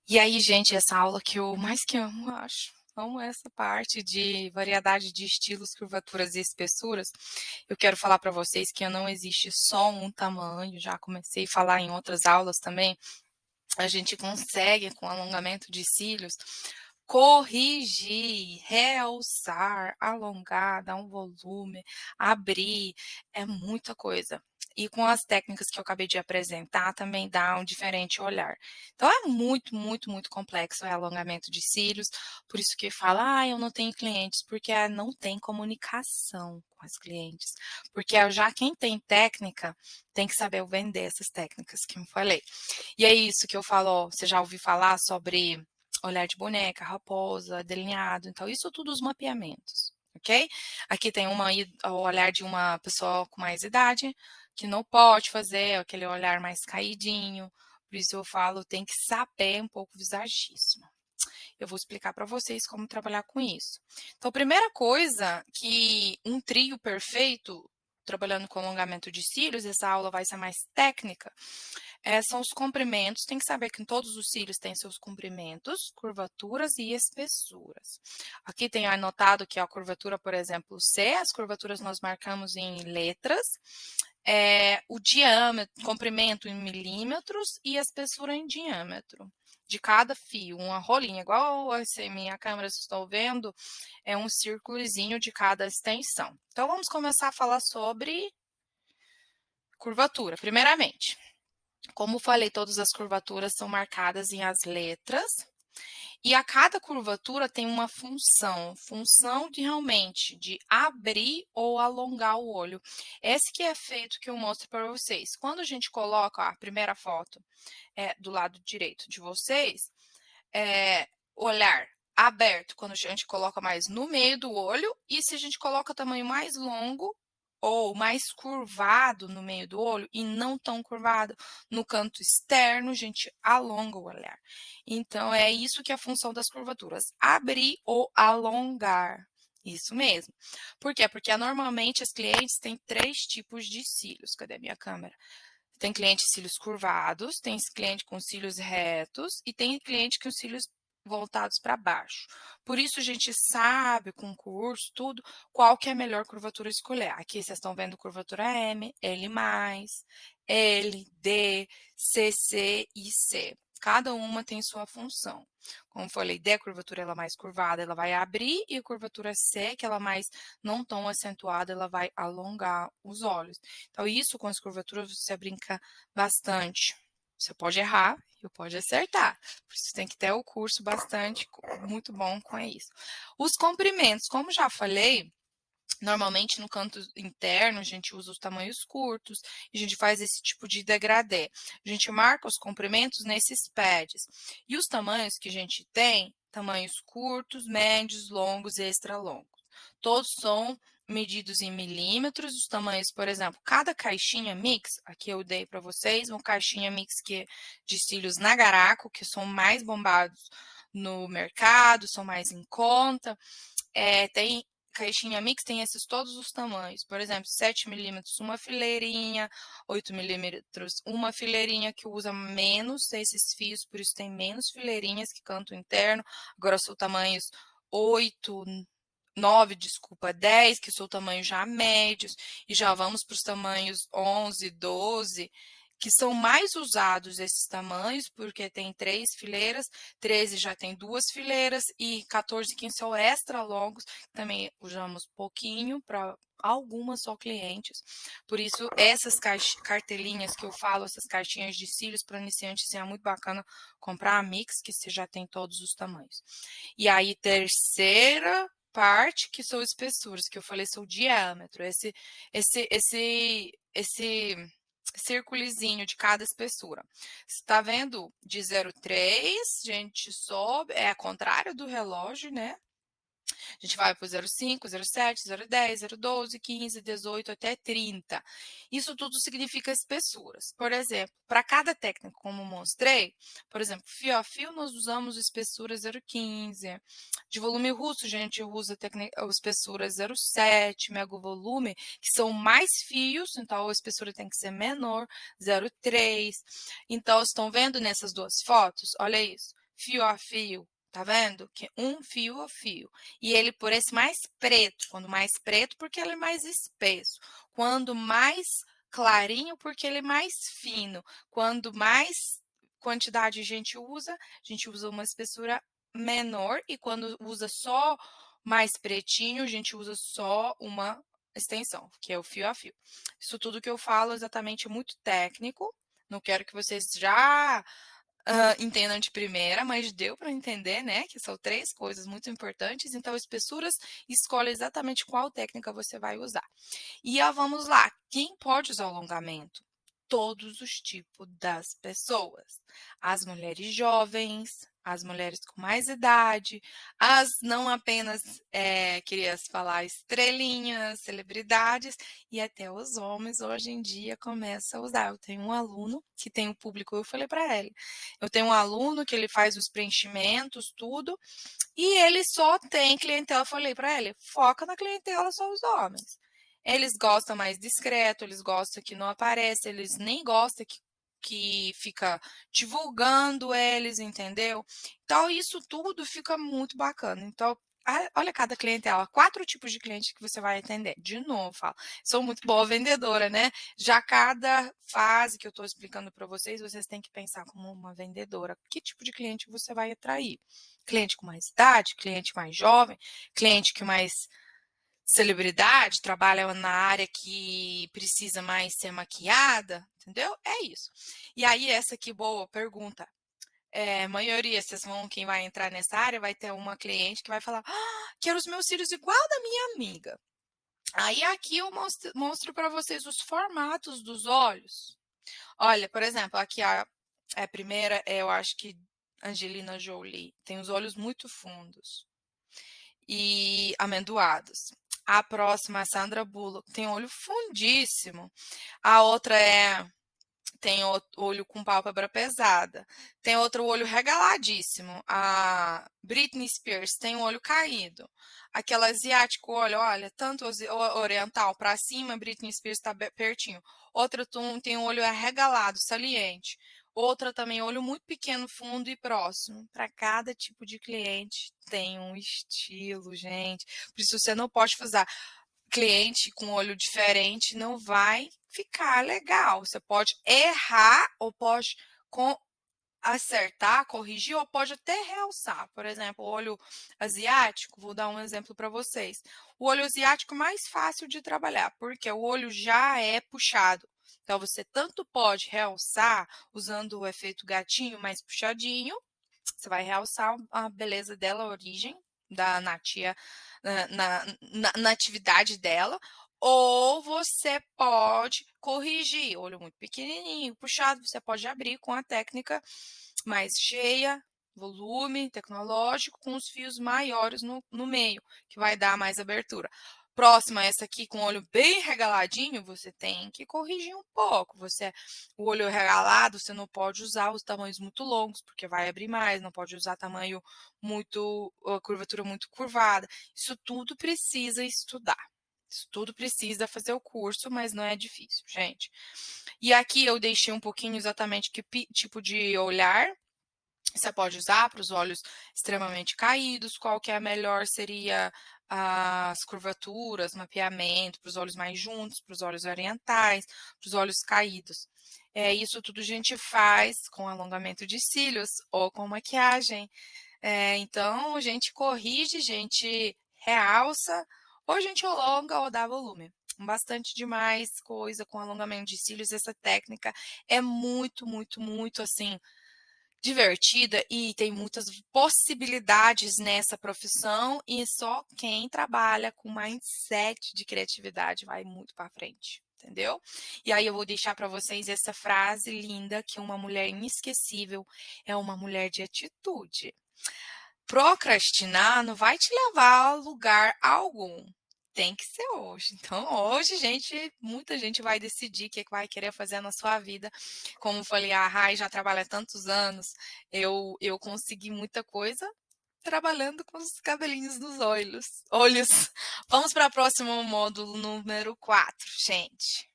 E aí, gente, essa aula que eu mais que amo, acho. Amo essa parte de variedade de estilos, curvaturas e espessuras. Eu quero falar para vocês que não existe só um tamanho, já comecei a falar em outras aulas também. A gente consegue, com alongamento de cílios, corrigir, realçar, alongar, dar um volume, abrir, é muita coisa. E com as técnicas que eu acabei de apresentar, também dá um diferente olhar. Então é muito, muito, muito complexo o alongamento de cílios, por isso que fala, eu não tenho clientes, porque não tem comunicação com as clientes. Porque já quem tem técnica tem que saber vender essas técnicas que eu falei. E é isso que eu falo, ó, você já ouviu falar sobre olhar de boneca, raposa, delineado, então isso tudo os mapeamentos, ok? Aqui tem o olhar de uma pessoa com mais idade, que não pode fazer aquele olhar mais caidinho, por isso eu falo, tem que saber um pouco visagismo. Eu vou explicar para vocês como trabalhar com isso. Então, a primeira coisa que um trio perfeito, trabalhando com alongamento de cílios, essa aula vai ser mais técnica, são os comprimentos. Tem que saber que todos os cílios têm seus comprimentos, curvaturas e espessuras. Aqui tem anotado que a curvatura, por exemplo, C, as curvaturas nós marcamos em letras, o diâmetro, comprimento em milímetros e a espessura em diâmetro de cada fio, uma rolinha, igual essa minha câmera, vocês estão vendo, é um círculozinho de cada extensão. Então, vamos começar a falar sobre curvatura, primeiramente. Como falei, todas as curvaturas são marcadas em as letras, e a cada curvatura tem uma função de realmente de abrir ou alongar o olho. Esse que é feito que eu mostro para vocês. Quando a gente coloca a primeira foto do lado direito de vocês, olhar aberto, quando a gente coloca mais no meio do olho, e se a gente coloca tamanho mais longo ou mais curvado no meio do olho e não tão curvado no canto externo, a gente alonga o olhar. Então, é isso que é a função das curvaturas, abrir ou alongar. Isso mesmo. Por quê? Porque normalmente as clientes têm 3 tipos de cílios. Cadê a minha câmera? Tem cliente cílios curvados, tem cliente com cílios retos e tem cliente com cílios voltados para baixo. Por isso a gente sabe com o curso, tudo, qual que é a melhor curvatura escolher. Aqui vocês estão vendo curvatura M, L+, L, D, CC e C. Cada uma tem sua função. Como falei, D, a curvatura ela mais curvada, ela vai abrir, e a curvatura C, que ela mais não tão acentuada, ela vai alongar os olhos. Então, isso com as curvaturas você brinca bastante. Você pode errar e pode acertar. Por isso tem que ter o curso bastante, muito bom com isso. Os comprimentos, como já falei, normalmente no canto interno a gente usa os tamanhos curtos, e a gente faz esse tipo de degradê. A gente marca os comprimentos nesses pads. E os tamanhos que a gente tem, tamanhos curtos, médios, longos e extra longos. Todos são medidos em milímetros, os tamanhos, por exemplo, cada caixinha mix, aqui eu dei para vocês, uma caixinha mix de cílios Nagaraco, que são mais bombados no mercado, são mais em conta, tem caixinha mix, tem esses todos os tamanhos, por exemplo, 7 milímetros, uma fileirinha, 8 milímetros, uma fileirinha que usa menos esses fios, por isso tem menos fileirinhas que canto interno, agora são tamanhos 8, 9, desculpa, 10, que são tamanhos já médios, e já vamos para os tamanhos 11, 12, que são mais usados esses tamanhos, porque tem 3 fileiras, 13 já tem 2 fileiras, e 14 e 15 são extra longos, também usamos pouquinho para algumas só clientes. Por isso, essas cartelinhas que eu falo, essas caixinhas de cílios para iniciantes, é muito bacana comprar a Mix, que você já tem todos os tamanhos. E aí, terceira parte, que são espessuras, que eu falei, são o diâmetro, esse círculozinho de cada espessura. Você está vendo de 0,3, a gente sobe, é ao contrário do relógio, né? A gente vai para o 0,5, 0,7, 0,10, 0,12, 15, 18 até 30. Isso tudo significa espessuras. Por exemplo, para cada técnica, como mostrei, por exemplo, fio a fio, nós usamos espessura 0,15. De volume russo, a gente usa a espessura 0,7, mega volume, que são mais fios, então a espessura tem que ser menor, 0,3. Então, estão vendo nessas duas fotos? Olha isso. fio a fio, tá vendo? Que um fio a fio. E ele por esse mais preto, quando mais preto, porque ele é mais espesso. Quando mais clarinho, porque ele é mais fino. Quando mais quantidade a gente usa uma espessura menor. E quando usa só mais pretinho, a gente usa só uma extensão, que é o fio a fio. Isso tudo que eu falo exatamente é muito técnico. Não quero que vocês já entendam de primeira, mas deu para entender, né? Que são três coisas muito importantes. Então, espessuras, escolhe exatamente qual técnica você vai usar. E vamos lá, quem pode usar o alongamento? Todos os tipos das pessoas. As mulheres jovens, as mulheres com mais idade, as não apenas, queria falar, estrelinhas, celebridades, e até os homens hoje em dia começam a usar. Eu tenho um aluno que tem um público, eu falei para ele, eu tenho um aluno que ele faz os preenchimentos, tudo, e ele só tem clientela, eu falei para ele, foca na clientela só os homens. Eles gostam mais discreto, eles gostam que não aparece, eles nem gostam que fica divulgando eles, entendeu? Então, isso tudo fica muito bacana. Então, olha cada clientela, 4 tipos de cliente que você vai atender. De novo, falo, sou muito boa vendedora, né? Já cada fase que eu estou explicando para vocês têm que pensar como uma vendedora. Que tipo de cliente você vai atrair? Cliente com mais idade, cliente mais jovem, cliente que mais celebridade, trabalha na área que precisa mais ser maquiada, entendeu? É isso. E aí, essa aqui, boa pergunta. Maioria, quem vai entrar nessa área, vai ter uma cliente que vai falar, quero os meus cílios igual da minha amiga. Aí aqui eu mostro para vocês os formatos dos olhos. Olha, por exemplo, aqui a primeira, eu acho que Angelina Jolie, tem os olhos muito fundos e amendoados. A próxima, a Sandra Bullock, tem olho fundíssimo. A outra tem olho com pálpebra pesada. Tem outro olho regaladíssimo. A Britney Spears tem o olho caído. Aquela asiático, olha, tanto oriental para cima, Britney Spears está pertinho. Outra tem um olho arregalado, saliente. Outra também, olho muito pequeno, fundo e próximo. Para cada tipo de cliente tem um estilo, gente. Por isso você não pode usar cliente com olho diferente, não vai ficar legal. Você pode errar ou pode acertar, corrigir ou pode até realçar. Por exemplo, o olho asiático, vou dar um exemplo para vocês. O olho asiático é mais fácil de trabalhar, porque o olho já é puxado. Então, você tanto pode realçar usando o efeito gatinho mais puxadinho, você vai realçar a beleza dela, a origem da natia, na atividade dela, ou você pode corrigir, olho muito pequenininho, puxado, você pode abrir com a técnica mais cheia, volume tecnológico, com os fios maiores no meio, que vai dar mais abertura. Próxima, essa aqui com o olho bem regaladinho, você tem que corrigir um pouco. O olho regalado, você não pode usar os tamanhos muito longos, porque vai abrir mais, não pode usar tamanho muito, curvatura muito curvada. Isso tudo precisa estudar. Isso tudo precisa fazer o curso, mas não é difícil, gente. E aqui eu deixei um pouquinho exatamente que tipo de olhar você pode usar para os olhos extremamente caídos, qual que é a melhor seria as curvaturas, mapeamento, para os olhos mais juntos, para os olhos orientais, para os olhos caídos. Isso tudo a gente faz com alongamento de cílios ou com maquiagem. Então, a gente corrige, a gente realça, ou a gente alonga ou dá volume. Bastante demais coisa com alongamento de cílios. Essa técnica é muito, muito, muito assim divertida e tem muitas possibilidades nessa profissão e só quem trabalha com mindset de criatividade vai muito para frente, entendeu? E aí eu vou deixar para vocês essa frase linda que uma mulher inesquecível é uma mulher de atitude. Procrastinar não vai te levar a lugar algum. Tem que ser hoje. Então, hoje, gente, muita gente vai decidir o que vai querer fazer na sua vida. Como eu falei, a Rai já trabalha há tantos anos, eu consegui muita coisa trabalhando com os cabelinhos nos olhos. Vamos para o próximo módulo número 4, gente.